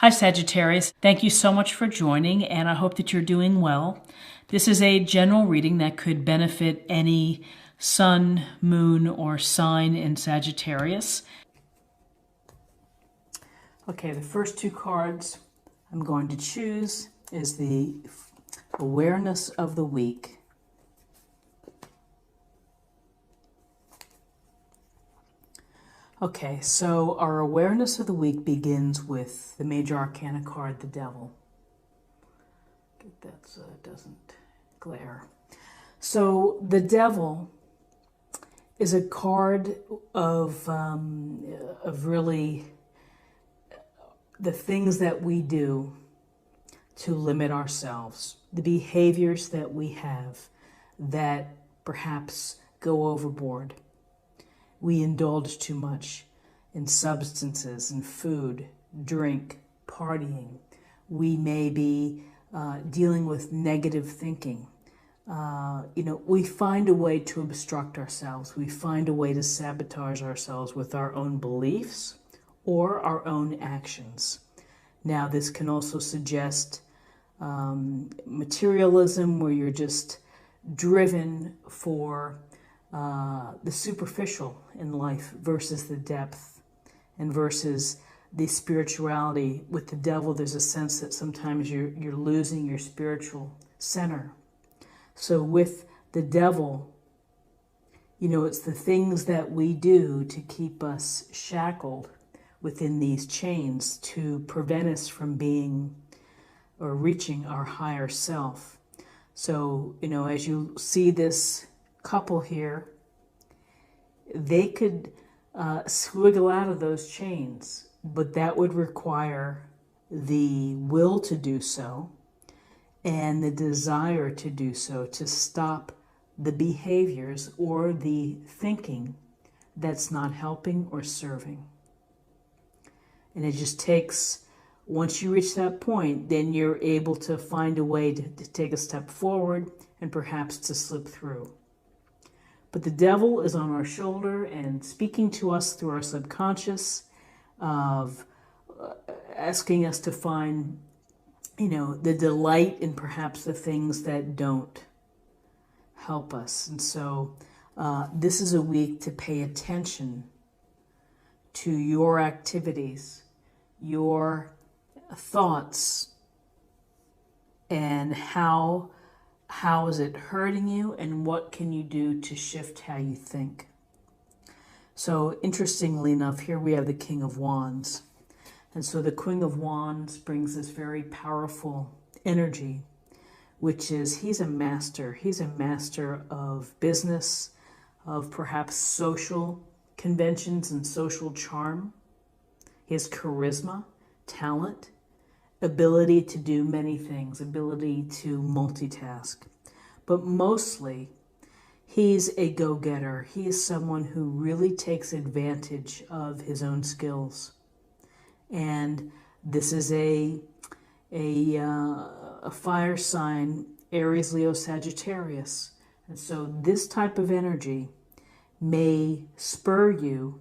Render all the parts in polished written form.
Hi, Sagittarius. Thank you so much for joining, and I hope that you're doing well. This is a general reading that could benefit any sun, moon, or sign in Sagittarius. Okay, the first two cards I'm going to choose is the awareness of the week. Okay, so our awareness of the week begins with the major arcana card, the Devil. Get that so it doesn't glare. So the Devil is a card of really the things that we do to limit ourselves, the behaviors that we have that perhaps go overboard. We indulge too much in substances and food, drink, partying. We may be dealing with negative thinking. We find a way to obstruct ourselves. We find a way to sabotage ourselves with our own beliefs or our own actions. Now, this can also suggest materialism, where you're just driven for the superficial in life versus the depth, and versus the spirituality. With the Devil, there's a sense that sometimes you're losing your spiritual center. So with the Devil, it's the things that we do to keep us shackled within these chains to prevent us from being or reaching our higher self. So, as you see this couple here, they could swiggle out of those chains, but that would require the will to do so and the desire to do so, to stop the behaviors or the thinking that's not helping or serving. And it just takes, once you reach that point, then you're able to find a way to take a step forward and perhaps to slip through. But the Devil is on our shoulder and speaking to us through our subconscious, of asking us to find, the delight in perhaps the things that don't help us. And so this is a week to pay attention to your activities, your thoughts, and how is it hurting you, and what can you do to shift how you think. So interestingly enough, here we have the King of Wands. And so the Queen of Wands brings this very powerful energy, which is he's a master. He's a master of business, of perhaps social conventions and social charm. He has charisma, talent, ability to do many things, ability to multitask. But mostly, he's a go-getter. He is someone who really takes advantage of his own skills. And this is a fire sign, Aries, Leo, Sagittarius. And so this type of energy may spur you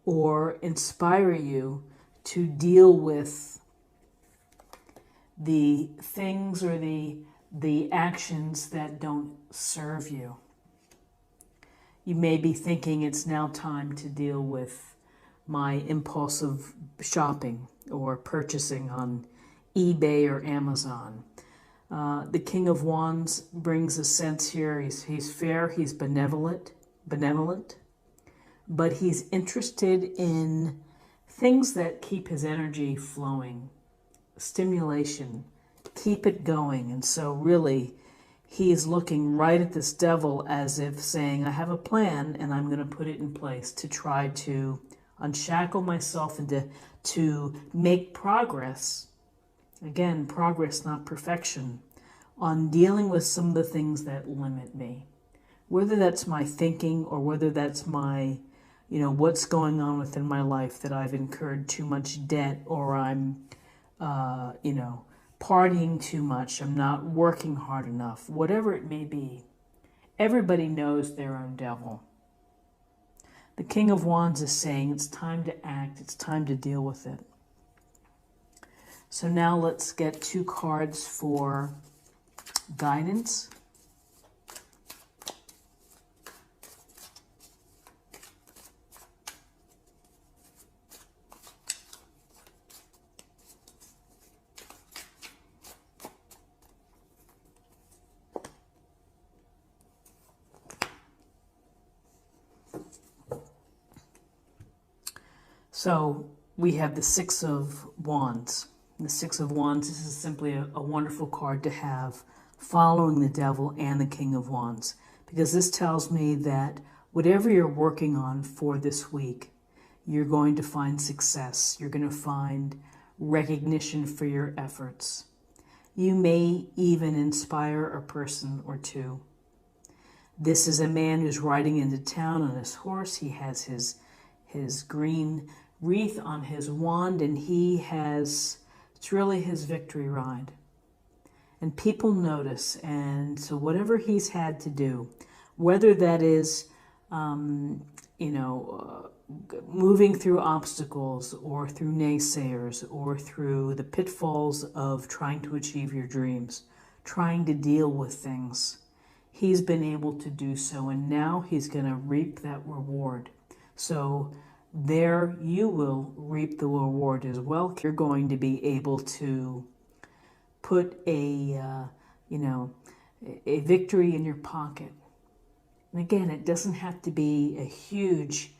or inspire you to deal with the things or the actions that don't serve you. You may be thinking it's now time to deal with my impulsive shopping or purchasing on eBay or Amazon. The King of Wands brings a sense here. He's fair, he's benevolent, but he's interested in things that keep his energy flowing, stimulation, keep it going. And so really, he's looking right at this Devil as if saying, I have a plan and I'm going to put it in place to try to unshackle myself and to make progress. Again, progress, not perfection, on dealing with some of the things that limit me. Whether that's my thinking or whether that's my, what's going on within my life, that I've incurred too much debt, or I'm, partying too much, I'm not working hard enough, whatever it may be. Everybody knows their own devil. The King of Wands is saying it's time to act, it's time to deal with it. So now let's get 2 cards for guidance. So we have the Six of Wands. The Six of Wands, this is simply a wonderful card to have following the Devil and the King of Wands, because this tells me that whatever you're working on for this week, you're going to find success. You're going to find recognition for your efforts. You may even inspire a person or two. This is a man who's riding into town on his horse. He has his green wreath on his wand, and it's really his victory ride. And people notice, and so whatever he's had to do, whether that is, moving through obstacles or through naysayers or through the pitfalls of trying to achieve your dreams, trying to deal with things, he's been able to do so, and now he's going to reap that reward. So there you will reap the reward as well. You're going to be able to put a victory in your pocket. And again, it doesn't have to be a huge,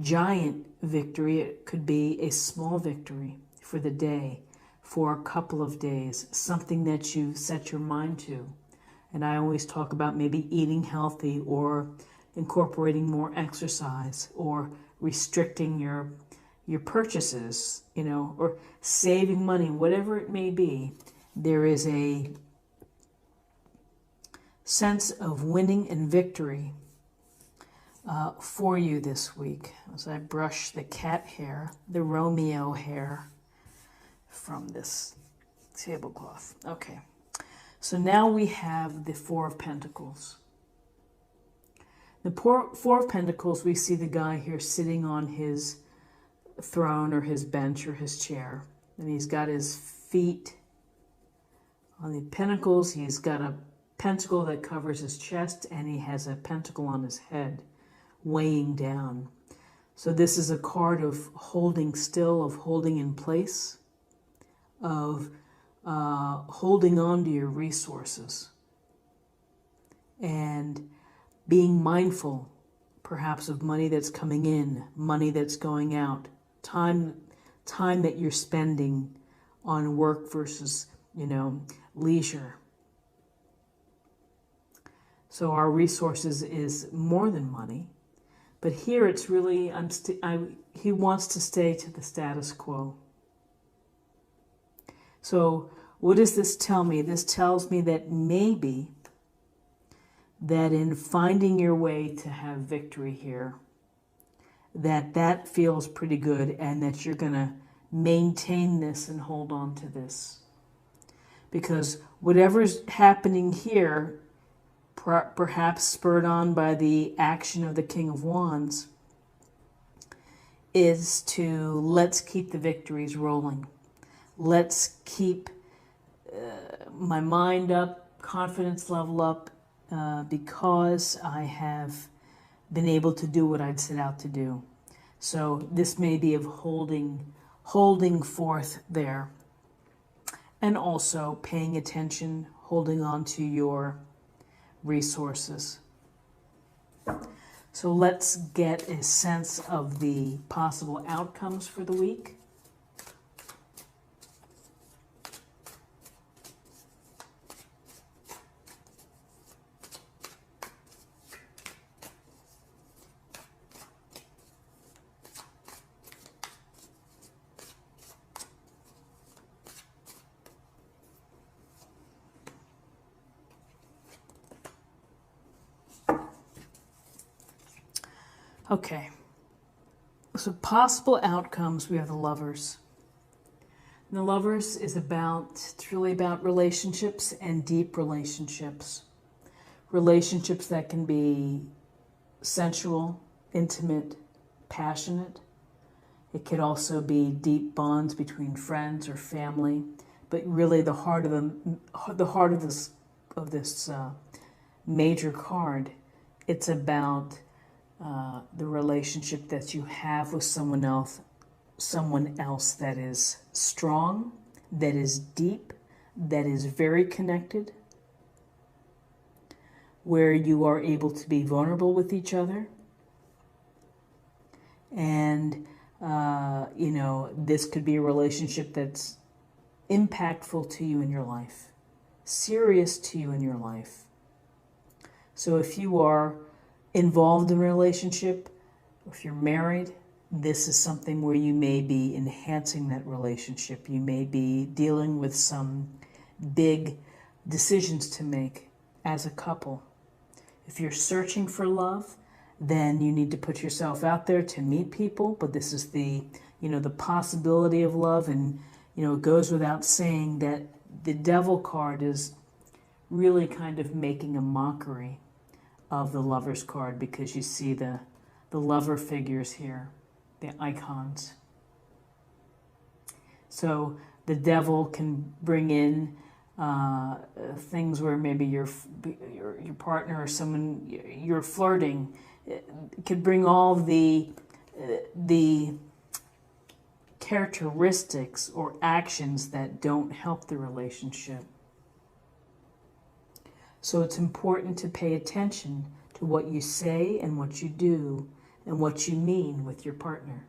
giant victory. It could be a small victory for the day, for a couple of days, something that you set your mind to. And I always talk about maybe eating healthy or incorporating more exercise or restricting your purchases, or saving money, whatever it may be. There is a sense of winning and victory for you this week. As I brush the cat hair, the Romeo hair from this tablecloth. Okay, so now we have the Four of Pentacles. The Four of Pentacles, we see the guy here sitting on his throne or his bench or his chair. And he's got his feet on the pentacles. He's got a pentacle that covers his chest, and he has a pentacle on his head weighing down. So this is a card of holding still, of holding in place, of holding on to your resources. And being mindful, perhaps, of money that's coming in, money that's going out, time that you're spending on work versus, leisure. So our resources is more than money, but here it's really, he wants to stay to the status quo. So what does this tell me? This tells me that maybe that in finding your way to have victory here, that feels pretty good, and that you're going to maintain this and hold on to this. Because whatever's happening here, perhaps spurred on by the action of the King of Wands, is to let's keep the victories rolling. Let's keep my mind up, confidence level up, because I have been able to do what I'd set out to do. So this may be of holding forth there, and also paying attention, holding on to your resources. So let's get a sense of the possible outcomes for the week. Okay, so possible outcomes, we have the Lovers. And the Lovers it's really about relationships and deep relationships. Relationships that can be sensual, intimate, passionate. It could also be deep bonds between friends or family. But really, the heart of this major card, it's about the relationship that you have with someone else that is strong, that is deep, that is very connected, where you are able to be vulnerable with each other. And, this could be a relationship that's impactful to you in your life, serious to you in your life. So if you are involved in a relationship, if you're married, this is something where you may be enhancing that relationship. You may be dealing with some big decisions to make as a couple. If you're searching for love, then you need to put yourself out there to meet people. But this is the possibility of love. And, it goes without saying that the Devil card is really kind of making a mockery of the Lover's card, because you see the lover figures here, the icons. So the Devil can bring in things where maybe your partner or someone you're flirting, it could bring all the characteristics or actions that don't help the relationship. So it's important to pay attention to what you say and what you do and what you mean with your partner.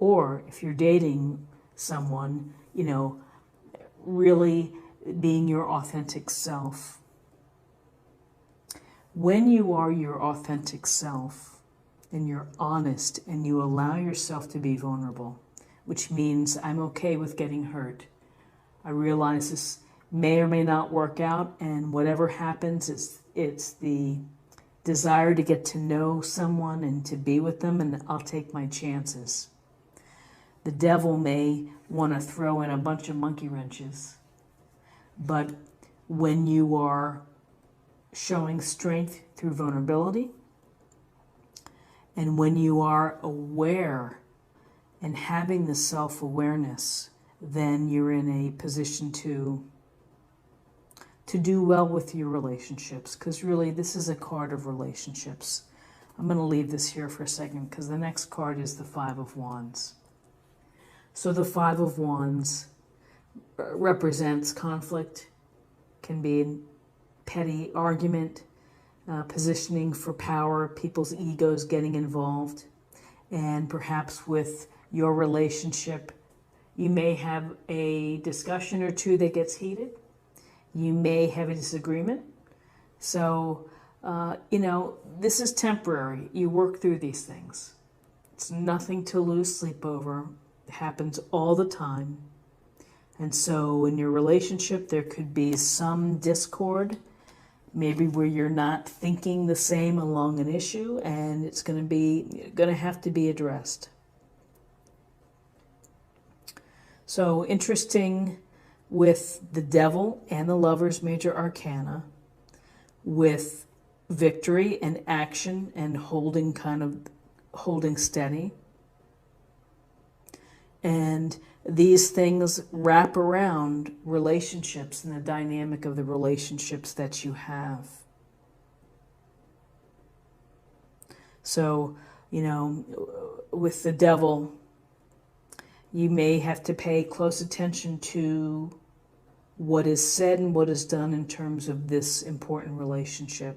Or if you're dating someone, really being your authentic self. When you are your authentic self and you're honest and you allow yourself to be vulnerable, which means I'm okay with getting hurt. I realize this may or may not work out, and whatever happens, it's the desire to get to know someone and to be with them, and I'll take my chances. The Devil may want to throw in a bunch of monkey wrenches, but when you are showing strength through vulnerability, and when you are aware and having the self-awareness, then you're in a position to do well with your relationships, because really this is a card of relationships. I'm going to leave this here for a second because the next card is the Five of Wands. So the Five of Wands represents conflict, can be petty argument, positioning for power, people's egos getting involved, and perhaps with your relationship, you may have a discussion or two that gets heated. You may have a disagreement. So, this is temporary. You work through these things. It's nothing to lose sleep over. It happens all the time. And so in your relationship, there could be some discord, maybe where you're not thinking the same along an issue, and it's going to have to be addressed. So interesting with the Devil and the Lover's major arcana, with victory and action and holding steady. And these things wrap around relationships and the dynamic of the relationships that you have. So, with the Devil, you may have to pay close attention to what is said and what is done in terms of this important relationship.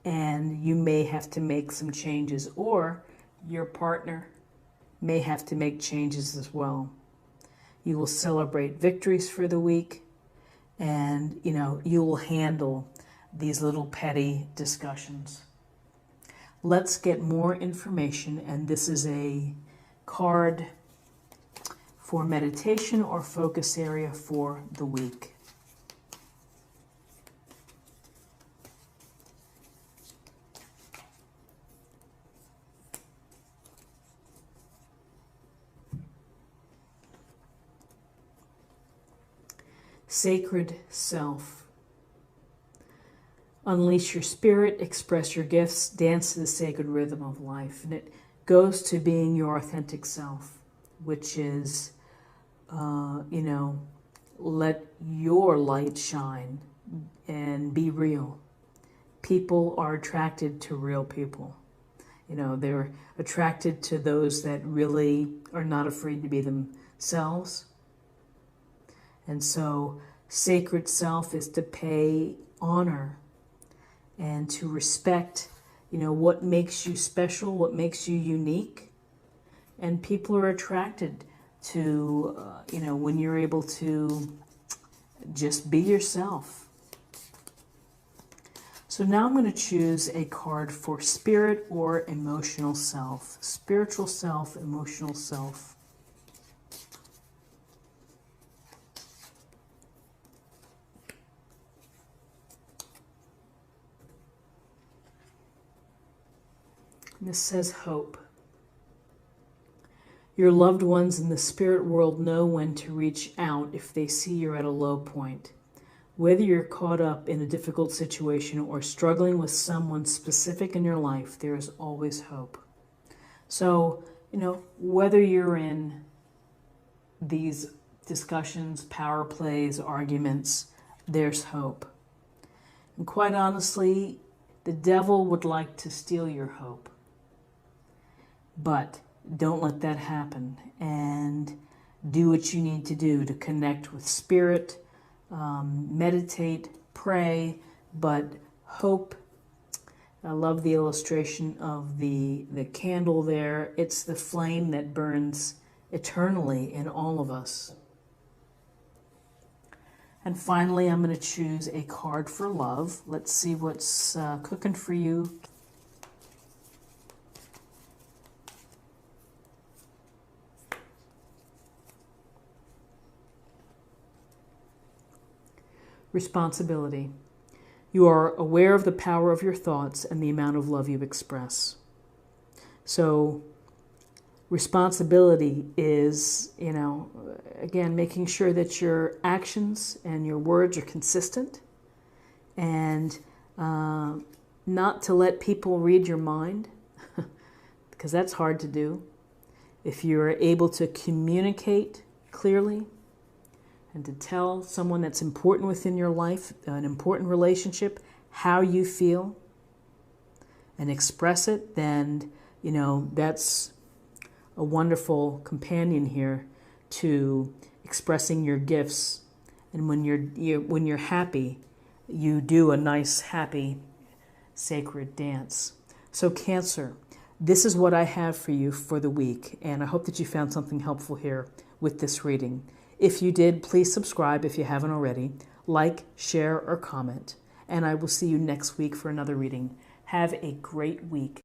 And you may have to make some changes, or your partner may have to make changes as well. You will celebrate victories for the week, and you will handle these little petty discussions. Let's get more information, and this is a card for meditation or focus area for the week. Sacred self. Unleash your spirit, express your gifts, dance to the sacred rhythm of life. And it goes to being your authentic self, which is, let your light shine and be real. People are attracted to real people. They're attracted to those that really are not afraid to be themselves. And so sacred self is to pay honor and to respect, what makes you special, what makes you unique. And people are attracted to, when you're able to just be yourself. So now I'm going to choose a card for spirit or emotional self. Spiritual self, emotional self. This says hope. Your loved ones in the spirit world know when to reach out if they see you're at a low point. Whether you're caught up in a difficult situation or struggling with someone specific in your life, there is always hope. So, whether you're in these discussions, power plays, arguments, there's hope. And quite honestly, the devil would like to steal your hope. But don't let that happen, and do what you need to do to connect with spirit, meditate, pray, but hope. I love the illustration of the candle there. It's the flame that burns eternally in all of us. And finally, I'm going to choose a card for love. Let's see what's cooking for you. Responsibility. You are aware of the power of your thoughts and the amount of love you express. So responsibility is, again, making sure that your actions and your words are consistent, and not to let people read your mind, because that's hard to do. If you're able to communicate clearly, and to tell someone that's important within your life, an important relationship, how you feel, and express it, then, that's a wonderful companion here to expressing your gifts. And when you're happy, you do a nice, happy, sacred dance. So Cancer, this is what I have for you for the week, and I hope that you found something helpful here with this reading. If you did, please subscribe if you haven't already, like, share, or comment, and I will see you next week for another reading. Have a great week.